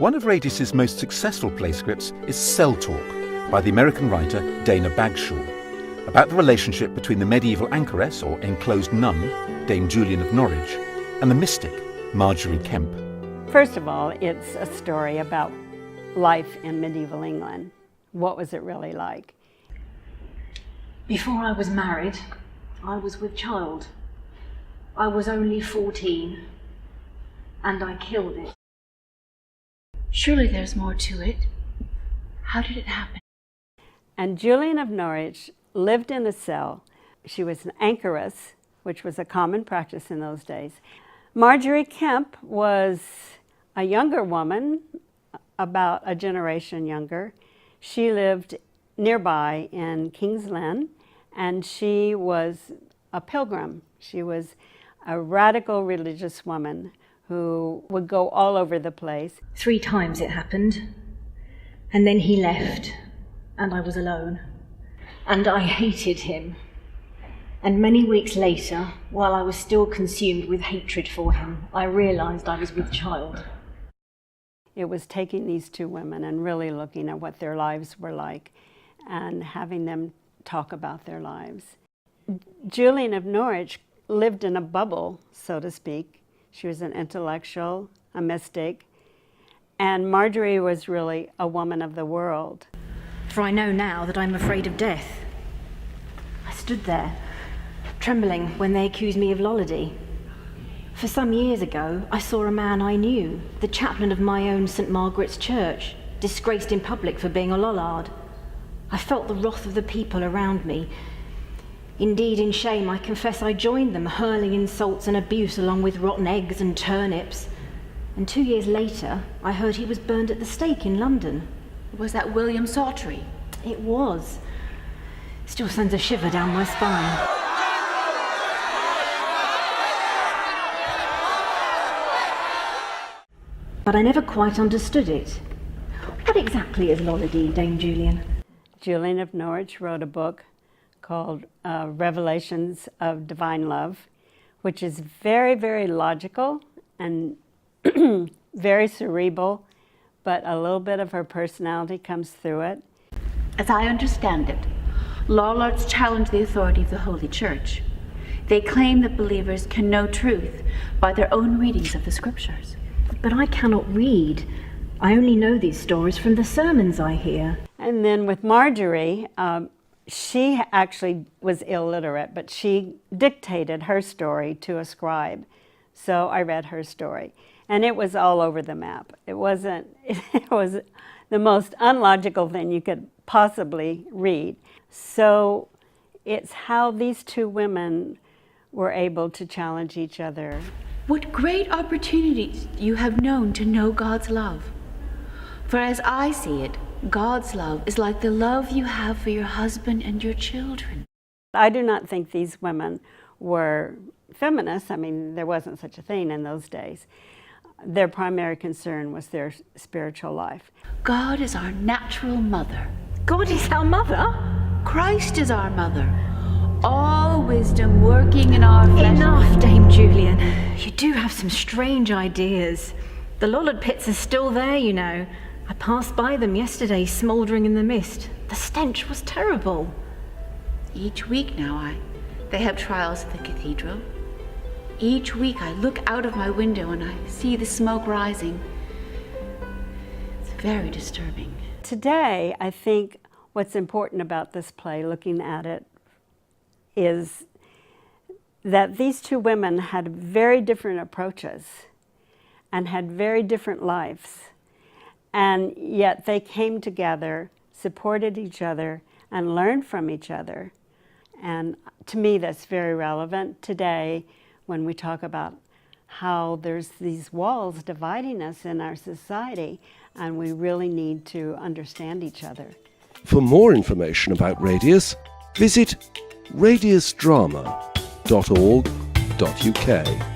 One of Radius's most successful play scripts is Cell Talk by the American writer Dana Bagshaw, about the relationship between the medieval anchoress or enclosed nun, Dame Julian of Norwich, and the mystic, Margery Kempe. First of all, it's a story about life in medieval England. What was it really like? Before I was married, I was with child. I was only 14, and I killed it. Surely there's more to it. How did it happen? And Julian of Norwich lived in a cell. She was an anchoress, which was a common practice in those days. Margery Kempe was a younger woman, about a generation younger. She lived nearby in King's Lynn, and she was a pilgrim. She was a radical religious woman who would go all over the place. 3 times it happened, and then he left, and I was alone. And I hated him. And many weeks later, while I was still consumed with hatred for him, I realised I was with child. It was taking these 2 women and really looking at what their lives were like and having them talk about their lives. Julian of Norwich lived in a bubble, so to speak. She was an intellectual, a mystic, and Margery was really a woman of the world. For I know now that I'm afraid of death. I stood there, trembling when they accused me of lollody. For some years ago, I saw a man I knew, the chaplain of my own St. Margaret's Church, disgraced in public for being a lollard. I felt the wrath of the people around me. Indeed, in shame, I confess I joined them, hurling insults and abuse along with rotten eggs and turnips. And 2 years later, I heard he was burned at the stake in London. Was that William Sawtry? It was. Still sends a shiver down my spine. But I never quite understood it. What exactly is lollody, Dame Julian? Julian of Norwich wrote a book called Revelations of Divine Love, which is very, very logical and very cerebral, but a little bit of her personality comes through it. As I understand it, lollards challenge the authority of the Holy Church. They claim that believers can know truth by their own readings of the scriptures. But I cannot read. I only know these stories from the sermons I hear. And then with Margery, she actually was illiterate, but she dictated her story to a scribe. So I read her story, and it was all over the map. It was the most unlogical thing you could possibly read. So it's how these 2 women were able to challenge each other. What great opportunities you have known to know God's love. For as I see it, God's love is like the love you have for your husband and your children. I do not think these women were feminists. I mean, there wasn't such a thing in those days. Their primary concern was their spiritual life. God is our natural mother. God is our mother? Christ is our mother. All wisdom working in our flesh. Enough, Dame Julian. You do have some strange ideas. The lollard pits are still there, you know. I passed by them yesterday, smouldering in the mist. The stench was terrible. Each week now they have trials at the cathedral. Each week I look out of my window and I see the smoke rising. It's very disturbing. Today, I think what's important about this play, looking at it, is that these 2 women had very different approaches and had very different lives. And yet they came together, supported each other, and learned from each other. And to me, that's very relevant today when we talk about how there's these walls dividing us in our society, and we really need to understand each other. For more information about Radius, visit radiusdrama.org.uk.